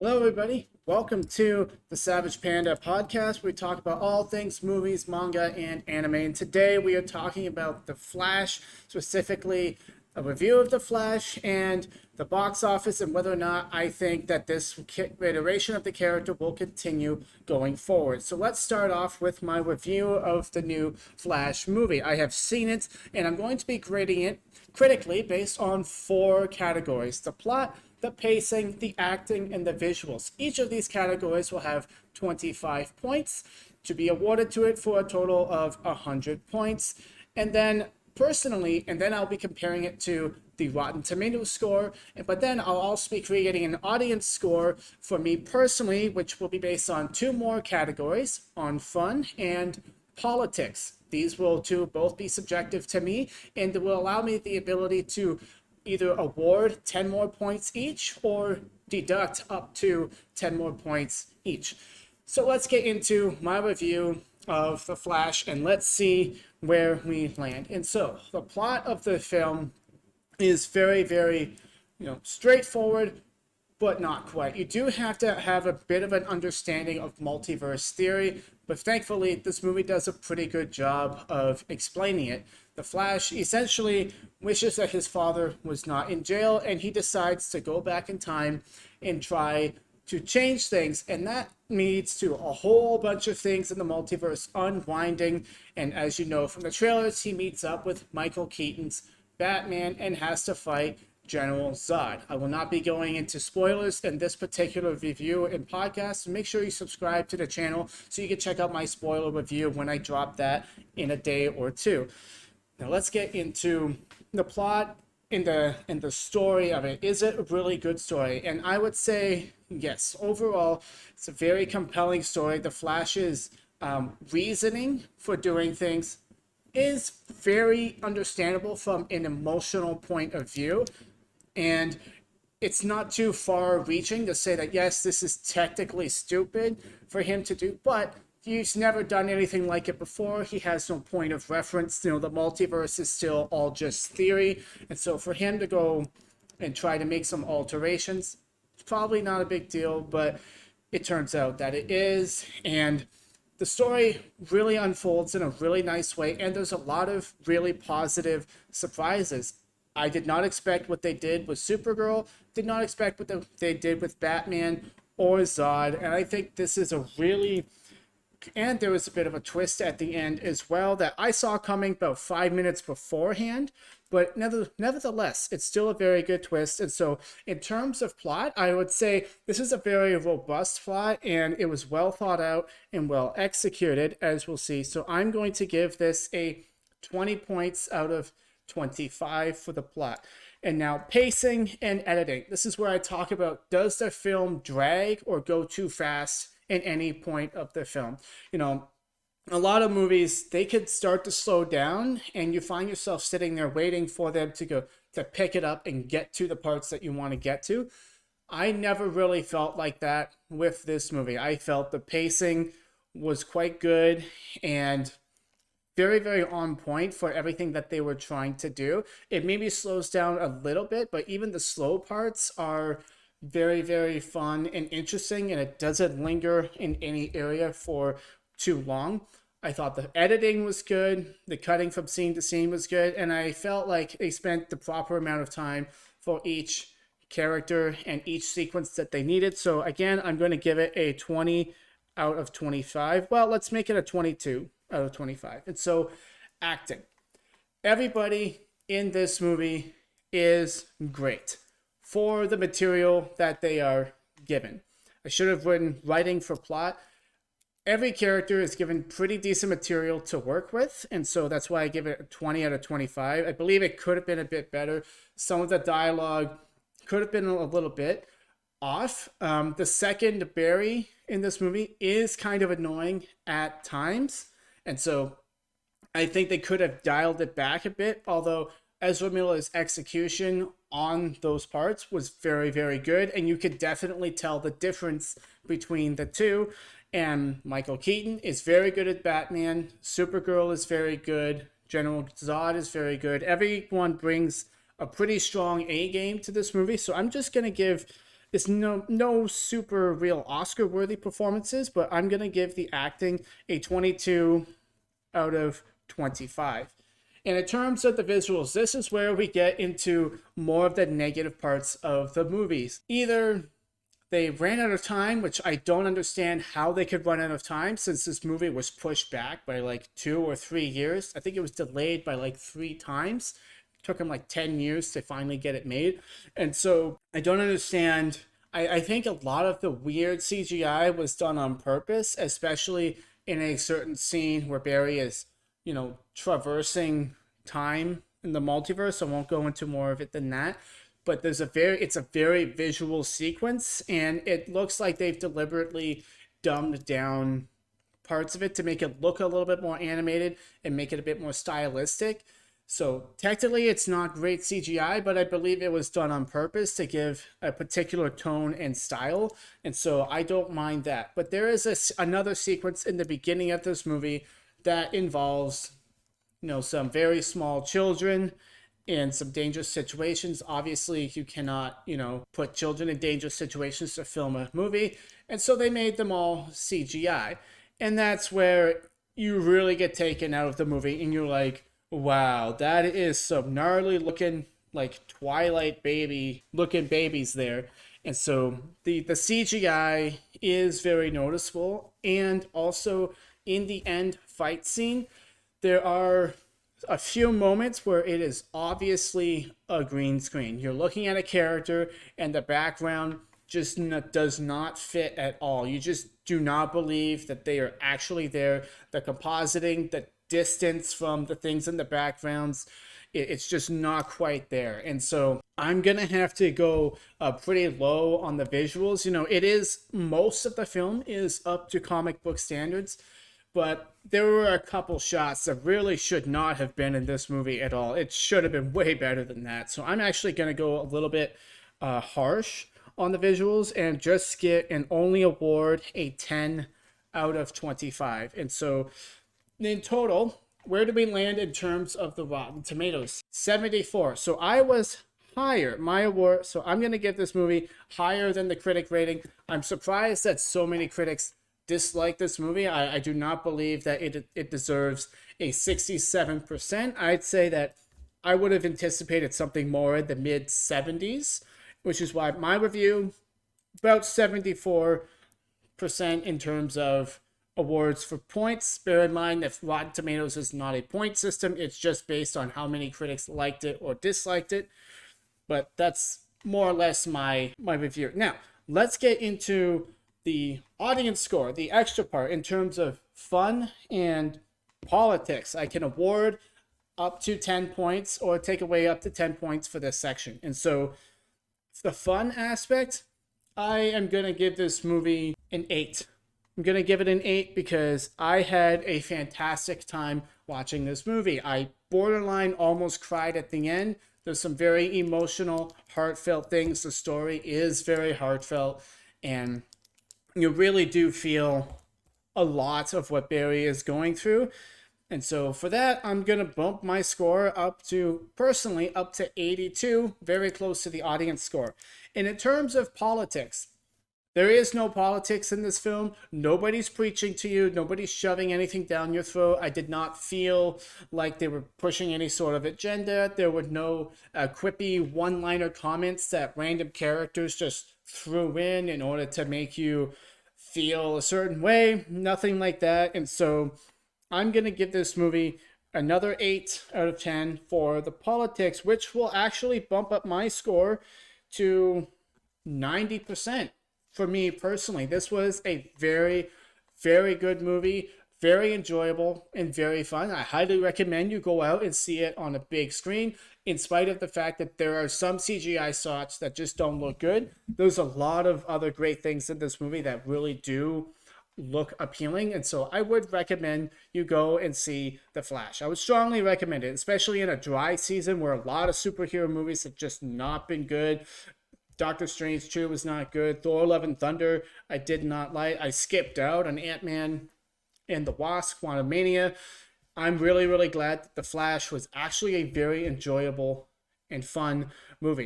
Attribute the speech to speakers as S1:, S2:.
S1: Hello, everybody. Welcome to the Savage Panda podcast, where we talk about all things movies, manga, and anime. And today we are talking about The Flash, specifically a review of The Flash and the box office, and whether or not I think that this iteration of the character will continue going forward. So let's start off with my review of the new Flash movie. I have seen it, and I'm going to be grading it critically based on four categories: the plot, the pacing, the acting, and the visuals. Each of these categories will have 25 points to be awarded to it for a total of 100 points. And then personally, and then I'll be comparing it to the Rotten Tomatoes score, but then I'll also be creating an audience score for me personally, which will be based on two more categories, on fun and politics. These will both be subjective to me, and will allow me the ability to either award 10 more points each or deduct up to 10 more points each. So let's get into my review of The Flash and let's see where we land. And so the plot of the film is very, straightforward, but not quite. You do have to have a bit of an understanding of multiverse theory, but thankfully this movie does a pretty good job of explaining it. The Flash essentially wishes that his father was not in jail, and he decides to go back in time and try to change things, and that leads to a whole bunch of things in the multiverse unwinding. And as you know from the trailers, he meets up with Michael Keaton's Batman and has to fight General Zod. I will not be going into spoilers in this particular review and podcast. Make sure you subscribe to the channel so you can check out my spoiler review when I drop that in a day or two. Now let's get into the plot and the story of it. Is it a really good story? And I would say yes. Overall, it's a very compelling story. The Flash's reasoning for doing things is very understandable from an emotional point of view. And it's not too far reaching to say that, yes, this is technically stupid for him to do, but he's never done anything like it before. He has no point of reference. The multiverse is still all just theory. And so for him to go and try to make some alterations, it's probably not a big deal, but it turns out that it is. And the story really unfolds in a really nice way, and there's a lot of really positive surprises. I did not expect what they did with Supergirl, did not expect what they did with Batman or Zod, and I think this is a really... And there was a bit of a twist at the end as well that I saw coming about 5 minutes beforehand, but nevertheless, it's still a very good twist. And so in terms of plot, I would say this is a very robust plot, and it was well thought out and well executed, as we'll see. So I'm going to give this a 20 points out of 25 for the plot. And now pacing and editing. This is where I talk about, does the film drag or go too fast at any point of the film? A lot of movies, they could start to slow down and you find yourself sitting there waiting for them to pick it up and get to the parts that you want to get to. I never really felt like that with this movie. I felt the pacing was quite good and very on point for everything that they were trying to do. It maybe slows down a little bit, but even the slow parts are very fun and interesting, and it doesn't linger in any area for too long. I thought the editing was good, the cutting from scene to scene was good, and I felt like they spent the proper amount of time for each character and each sequence that they needed. So again, I'm going to give it a 20 out of 25. Well, let's make it a 22 out of 25. And so, acting. Everybody in this movie is great for the material that they are given. I should have written writing for plot. Every character is given pretty decent material to work with, and so that's why I give it a 20 out of 25. I believe it could have been a bit better. Some of the dialogue could have been a little bit off. The second Barry in this movie is kind of annoying at times, and so I think they could have dialed it back a bit, although Ezra Miller's execution on those parts was very good, and you could definitely tell the difference between the two. And Michael Keaton is very good at Batman. Supergirl is very good. General Zod is very good. Everyone brings a pretty strong A game to this movie, so I'm just going to give It's no super real Oscar worthy performances, but I'm gonna give the acting a 22 out of 25. And in terms of the visuals, this is where we get into more of the negative parts of the movies. Either they ran out of time, which I don't understand how they could run out of time since this movie was pushed back by like 2 or 3 years. I think it was delayed by like 3 times. It took them like 10 years to finally get it made. And so I don't understand. I think a lot of the weird CGI was done on purpose, especially in a certain scene where Barry is, traversing time in the multiverse. I won't go into more of it than that. But it's a very visual sequence, and it looks like they've deliberately dumbed down parts of it to make it look a little bit more animated and make it a bit more stylistic. So technically it's not great CGI, but I believe it was done on purpose to give a particular tone and style. And so I don't mind that. But there is another sequence in the beginning of this movie that involves, some very small children in some dangerous situations. Obviously, you cannot, put children in dangerous situations to film a movie. And so they made them all CGI. And that's where you really get taken out of the movie and you're like, wow, that is some gnarly looking, like Twilight baby looking babies there. And so the CGI is very noticeable. And also in the end fight scene, there are a few moments where it is obviously a green screen. You're looking at a character and the background just does not fit at all. You just do not believe that they are actually there. The compositing, the distance from the things in the backgrounds, it's just not quite there. And so I'm gonna have to go pretty low on the visuals. It is, most of the film is up to comic book standards, but there were a couple shots that really should not have been in this movie at all. It should have been way better than that. So I'm actually gonna go a little bit harsh on the visuals and just get and only award a 10 out of 25. And so in total, where do we land in terms of the Rotten Tomatoes? 74. So I was higher. My award, so I'm going to give this movie higher than the critic rating. I'm surprised that so many critics dislike this movie. I do not believe that it deserves a 67%. I'd say that I would have anticipated something more in the mid 70s, which is why my review, about 74% in terms of awards for points. Bear in mind that Rotten Tomatoes is not a point system. It's just based on how many critics liked it or disliked it. But that's more or less my review. Now, let's get into the audience score, the extra part in terms of fun and politics. I can award up to 10 points or take away up to 10 points for this section. And so the fun aspect, I am going to give this movie an 8. I'm going to give it an 8 because I had a fantastic time watching this movie. I borderline almost cried at the end. There's some very emotional, heartfelt things. The story is very heartfelt, and you really do feel a lot of what Barry is going through. And so for that, I'm going to bump my score personally up to 82, very close to the audience score. And in terms of politics, there is no politics in this film. Nobody's preaching to you. Nobody's shoving anything down your throat. I did not feel like they were pushing any sort of agenda. There were no quippy one-liner comments that random characters just threw in order to make you feel a certain way. Nothing like that. And so I'm going to give this movie another 8 out of 10 for the politics, which will actually bump up my score to 90%. For me personally, this was a very, very good movie, very enjoyable and very fun. I highly recommend you go out and see it on a big screen, in spite of the fact that there are some CGI shots that just don't look good. There's a lot of other great things in this movie that really do look appealing, and so I would recommend you go and see The Flash. I would strongly recommend it, especially in a dry season where a lot of superhero movies have just not been good. Doctor Strange 2 was not good. Thor Love and Thunder, I did not like. I skipped out on Ant-Man and the Wasp, Quantumania. I'm really, really glad that The Flash was actually a very enjoyable and fun movie.